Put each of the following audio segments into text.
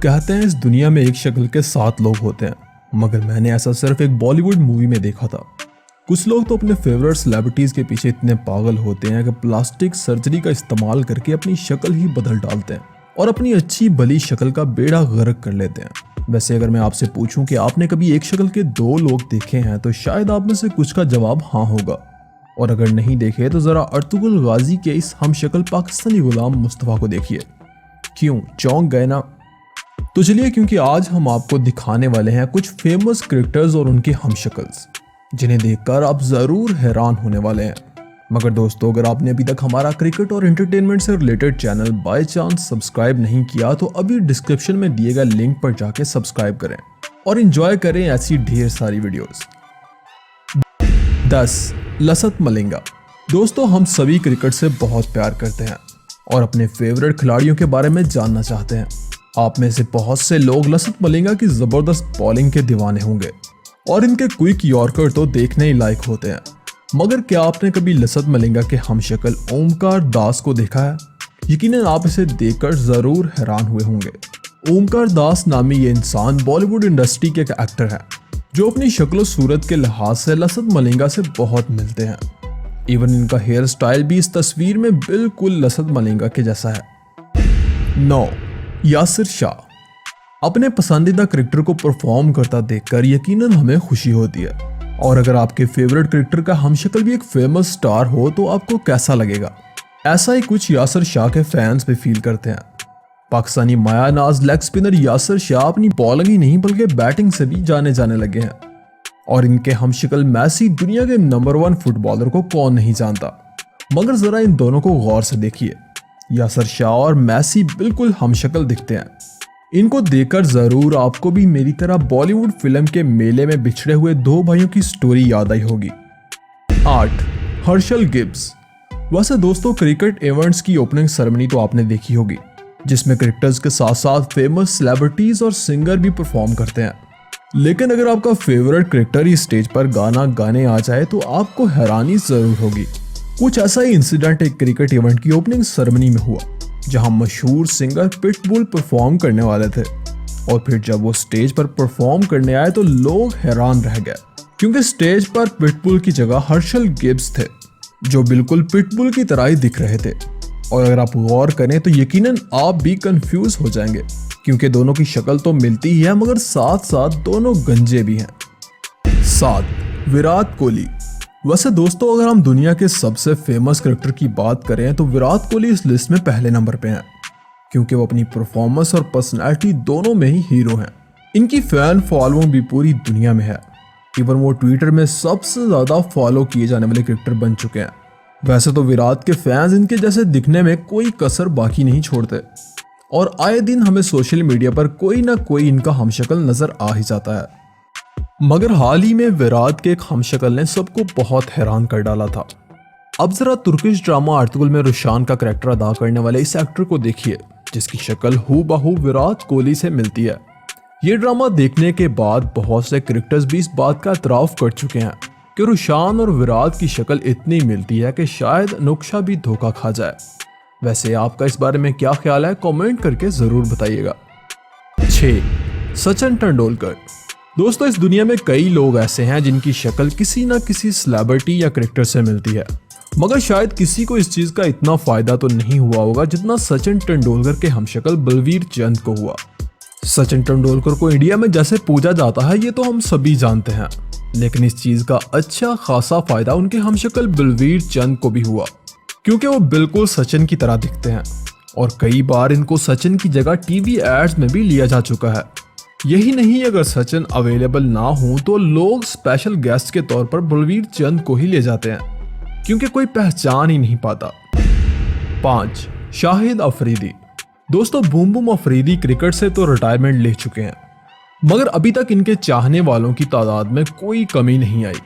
कहते हैं इस दुनिया में एक शक्ल के 7 लोग होते हैं, मगर मैंने ऐसा सिर्फ एक बॉलीवुड मूवी में देखा था। कुछ लोग तो अपने फेवरेट सेलिब्रिटीज के पीछे इतने पागल होते हैं कि प्लास्टिक सर्जरी का इस्तेमाल करके अपनी शक्ल ही बदल डालते हैं और अपनी अच्छी भली शक्ल का बेड़ा गर्क कर लेते हैं। वैसे अगर मैं आपसे पूछूं कि आपने कभी एक शक्ल के 2 लोग देखे हैं तो शायद आप में से कुछ का जवाब हाँ होगा, और अगर नहीं देखे तो जरा अर्तुगरुल गाजी के इस हम शक्ल पाकिस्तानी गुलाम मुस्तफा को देखिए। क्यों चौंक गए ना? तो चलिए, क्योंकि आज हम आपको दिखाने वाले हैं कुछ फेमस क्रिकेटर्स और उनके हम शक्ल्स, जिन्हें देखकर आप जरूर हैरान होने वाले हैं। मगर दोस्तों, अगर आपने अभी तक हमारा क्रिकेट और एंटरटेनमेंट से related channel by chance subscribe नहीं किया तो अभी डिस्क्रिप्शन में दिए गए लिंक पर जाके सब्सक्राइब करें और एंजॉय करें ऐसी ढेर सारी वीडियोस। 10. लसत मलिंगा। दोस्तों, हम सभी क्रिकेट से बहुत प्यार करते हैं और अपने फेवरेट खिलाड़ियों के बारे में जानना चाहते हैं। आप में से बहुत से लोग लसत मलिंगा की जबरदस्त बॉलिंग के दीवाने होंगे और इनके क्विक यॉर्कर तो देखने ही लायक होते हैं। मगर क्या आपने कभी लसत मलिंगा के हमशक्ल ओमकार दास को देखा है? यकीनन आप इसे देखकर जरूर हैरान हुए होंगे। ओमकार दास नामी ये इंसान बॉलीवुड इंडस्ट्री के एक एक्टर है जो अपनी शक्ल सूरत के लिहाज से लसत मलिंगा से बहुत मिलते हैं। इवन इनका हेयर स्टाइल भी इस तस्वीर में बिल्कुल लसत मलिंगा के जैसा है। 9. यासिर शाह। अपने पसंदीदा क्रिकेटर को परफॉर्म करता देखकर यकीनन हमें खुशी होती है, और अगर आपके फेवरेट क्रिकेटर का हमशक्ल भी एक फेमस स्टार हो तो आपको कैसा लगेगा? ऐसा ही कुछ यासिर शाह के फैंस भी फील करते हैं। पाकिस्तानी मायानाज लेग स्पिनर यासिर शाह अपनी बॉलिंग ही नहीं बल्कि बैटिंग से भी जाने जाने लगे हैं, और इनके हमशक्ल मैसी दुनिया के नंबर 1 फुटबॉलर को कौन नहीं जानता। मगर जरा इन दोनों को गौर से देखिए। यासिर शाह और मैसी बिल्कुल हमशक्ल दिखते हैं। इनको देखकर जरूर आपको भी मेरी तरह बॉलीवुड फिल्म के मेले में बिछड़े हुए 2 भाइयों की स्टोरी याद आई होगी। 8. Herschelle Gibbs. वैसे दोस्तों, क्रिकेट इवेंट्स की ओपनिंग सेरेमनी तो आपने देखी होगी, जिसमें क्रिकेटर्स के साथ साथ फेमस सेलिब्रिटीज और सिंगर भी परफॉर्म करते हैं। लेकिन अगर आपका फेवरेट क्रिकेटर ही स्टेज पर गाना गाने आ जाए तो आपको हैरानी जरूर होगी। कुछ ऐसा ही इंसिडेंट एक क्रिकेट इवेंट की ओपनिंग सेरेमनी में हुआ, जहां मशहूर सिंगर पिटबुल परफॉर्म करने वाले थे, और फिर जब वो स्टेज पर परफॉर्म करने आए तो लोग हैरान रह गए, क्योंकि स्टेज पर पिटबुल की जगह हर्षल गिब्स थे, जो बिल्कुल पिटबुल की तरह ही दिख रहे थे। और अगर आप गौर करें तो यकीनन आप भी कंफ्यूज हो जाएंगे, क्योंकि दोनों की शक्ल तो मिलती ही है मगर साथ साथ दोनों गंजे भी हैं। 7. विराट कोहली। वैसे दोस्तों, अगर हम दुनिया के सबसे फेमस क्रिकेटर की बात करें तो विराट कोहली इस लिस्ट में पहले नंबर पे हैं, क्योंकि वो अपनी परफॉर्मेंस और पर्सनैलिटी दोनों में ही हीरो हैं। इनकी फैन फॉलोइंग भी पूरी दुनिया में है। इवन वो ट्विटर में सबसे ज्यादा फॉलो किए जाने वाले क्रिकेटर बन चुके हैं। वैसे तो विराट के फैंस इनके जैसे दिखने में कोई कसर बाकी नहीं छोड़ते, और आए दिन हमें सोशल मीडिया पर कोई ना कोई इनका हमशक्ल नजर आ ही जाता है। मगर हाल ही में विराट के एक हमशक्ल ने सबको बहुत हैरान कर डाला था। अब जरा तुर्किश ड्रामा अर्तुगरुल में रुशान का करैक्टर अदा करने वाले इस एक्टर को देखिए, जिसकी शक्ल हूबहू विराट कोहली से मिलती है। ये ड्रामा देखने के बाद बहुत से क्रिकेटर्स भी इस बात का एतराफ कर चुके हैं कि रुशान और विराट की शक्ल इतनी मिलती है कि शायद नुक्शा भी धोखा खा जाए। वैसे आपका इस बारे में क्या ख्याल है? कमेंट करके जरूर बताइएगा। 6. सचिन तेंदुलकर। दोस्तों, इस दुनिया में कई लोग ऐसे हैं जिनकी शक्ल किसी ना किसी सेलिब्रिटी या क्रिकेटर से मिलती है, मगर शायद किसी को इस चीज का इतना फायदा तो नहीं हुआ होगा जितना सचिन तेंदुलकर के हमशक्ल बलवीर चंद को हुआ। सचिन तेंदुलकर को इंडिया में जैसे पूजा जाता है ये तो हम सभी जानते हैं, लेकिन इस चीज का अच्छा खासा फायदा उनके हमशक्ल बलवीर चंद को भी हुआ, क्योंकि वो बिल्कुल सचिन की तरह दिखते हैं, और कई बार इनको सचिन की जगह टीवी एड्स में भी लिया जा चुका है। यही नहीं, अगर सचिन अवेलेबल ना हो तो लोग स्पेशल गेस्ट के तौर पर बलवीर चंद को ही ले जाते हैं, क्योंकि कोई पहचान ही नहीं पाता। 5. शाहिद अफरीदी। दोस्तों, बूम बूम अफरीदी क्रिकेट से तो रिटायरमेंट ले चुके हैं, मगर अभी तक इनके चाहने वालों की तादाद में कोई कमी नहीं आई।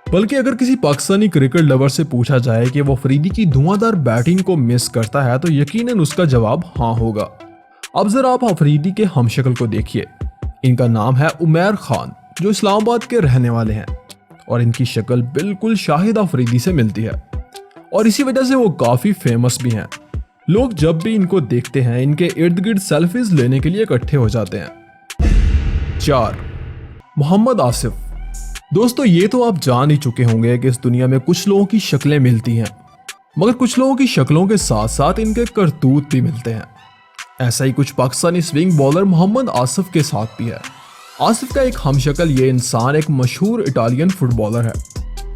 बल्कि अगर किसी पाकिस्तानी क्रिकेट लवर से पूछा जाए कि वो अफरीदी की धुआंधार बैटिंग को मिस करता है तो यकीनन उसका जवाब हाँ होगा। अब जरा आप अफरीदी के हमशक्ल को देखिए। इनका नाम है उमैर खान, जो इस्लामाबाद के रहने वाले हैं, और इनकी शक्ल बिल्कुल शाहिद अफरीदी से मिलती है, और इसी वजह से वो काफी फेमस भी हैं। लोग जब भी इनको देखते हैं इनके इर्द गिर्द सेल्फीज लेने के लिए इकट्ठे हो जाते हैं। 4. मोहम्मद आसिफ। दोस्तों ये तो आप जान ही चुके होंगे कि इस दुनिया में कुछ लोगों की शक्लें मिलती हैं, मगर कुछ लोगों की शक्लों के साथ साथ इनके करतूत भी मिलते हैं। ऐसा ही कुछ पाकिस्तानी स्विंग बॉलर मोहम्मद आसिफ के साथ भी है। आसिफ का एक हमशक्ल ये इंसान एक मशहूर इटालियन फुटबॉलर है।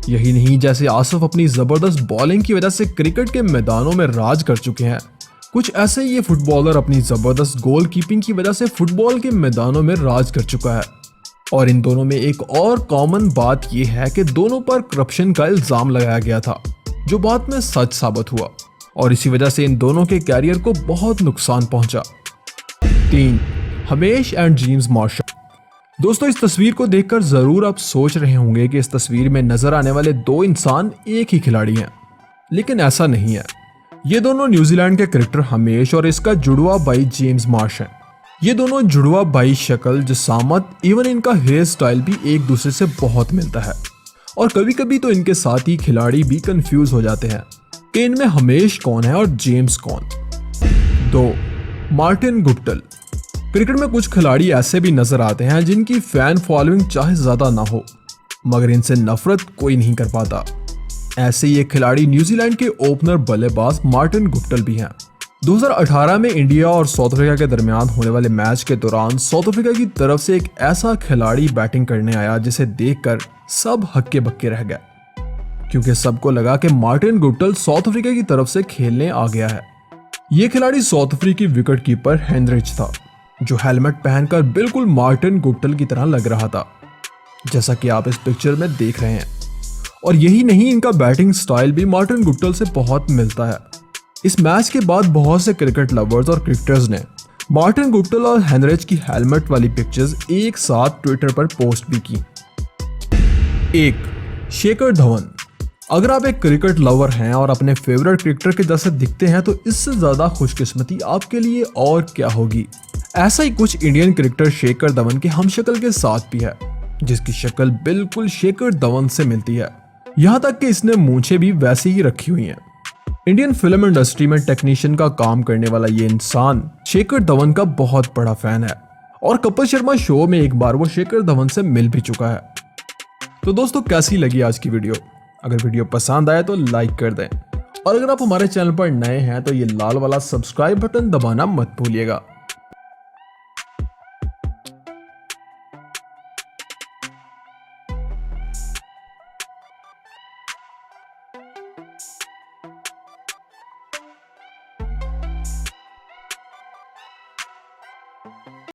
यही नहीं, जैसे आसिफ अपनी जबरदस्त बॉलिंग की वजह से क्रिकेट के मैदानों में राज कर चुके हैं, कुछ ऐसे ही ये फुटबॉलर अपनी जबरदस्त गोल कीपिंग की वजह से फुटबॉल के मैदानों में राज कर चुका है। और इन दोनों में एक और कॉमन बात यह है कि दोनों पर करप्शन का इल्जाम लगाया गया था, जो बाद में सच साबित हुआ, और इसी वजह से इन दोनों के कैरियर को बहुत नुकसान पहुंचा। 3. हमेश एंड जेम्स मार्शल। दोस्तों इस तस्वीर को देखकर जरूर आप सोच रहे होंगे कि इस तस्वीर में नजर आने वाले दो इंसान एक ही खिलाड़ी हैं, लेकिन ऐसा नहीं है। ये दोनों न्यूजीलैंड के क्रिकेटर हमेश और इसका जुड़वा भाई जेम्स मार्श हैं। ये दोनों जुड़वा भाई शक्ल, जिसामत, इवन इनका हेयर स्टाइल भी एक दूसरे से बहुत मिलता है, और कभी कभी तो इनके साथी खिलाड़ी भी कंफ्यूज हो जाते हैं कि इनमें हमेश कौन है और जेम्स कौन। 2. Martin Guptill. क्रिकेट में कुछ खिलाड़ी ऐसे भी नजर आते हैं जिनकी फैन फॉलोइंग चाहे ज्यादा ना हो, मगर इनसे नफरत कोई नहीं कर पाता। ऐसे ही एक खिलाड़ी न्यूजीलैंड के ओपनर बल्लेबाज मार्टिन गुप्टिल भी हैं। 2018 में इंडिया और साउथ अफ्रीका के दरमियान होने वाले मैच के दौरान साउथ अफ्रीका की तरफ से एक ऐसा खिलाड़ी बैटिंग करने आया जिसे देखकर सब हक्के बक्के रह गए, क्योंकि सबको लगा कि मार्टिन गुप्टिल साउथ अफ्रीका की तरफ से खेलने आ गया है। ये खिलाड़ी साउथ अफ्रीकी विकेट कीपर हेनरिच था, जो हेलमेट पहनकर बिल्कुल मार्टिन गुप्टिल की तरह लग रहा था, जैसा कि आप इस पिक्चर में देख रहे हैं। और यही नहीं, इनका बैटिंग स्टाइल भी मार्टिन गुप्टिल से बहुत मिलता है। इस मैच के बाद बहुत से क्रिकेट लवर्स और क्रिकेटर्स ने मार्टिन गुप्टिल और हेनरिच की हेलमेट वाली पिक्चर्स एक साथ ट्विटर पर पोस्ट भी की। 1. शेखर धवन। अगर आप एक क्रिकेट लवर हैं और अपने फेवरेट क्रिकेटर के जैसे दिखते हैं तो इससे ज्यादा खुशकिस्मती आपके लिए और क्या होगी। ऐसा ही कुछ इंडियन क्रिकेटर शेखर धवन के हमशक्ल के साथ भी है, जिसकी शक्ल बिल्कुल शेखर धवन से मिलती है, यहाँ तक कि इसने मूंछें भी वैसी ही रखी हुई हैं। इंडियन फिल्म इंडस्ट्री में टेक्नीशियन का काम करने वाला ये इंसान शेखर धवन का बहुत बड़ा फैन है, और कपिल शर्मा शो में एक बार वो शेखर धवन से मिल भी चुका है। तो दोस्तों कैसी लगी आज की वीडियो? अगर वीडियो पसंद आए तो लाइक कर दें, और अगर आप हमारे चैनल पर नए हैं तो ये लाल वाला सब्सक्राइब बटन दबाना मत भूलिएगा।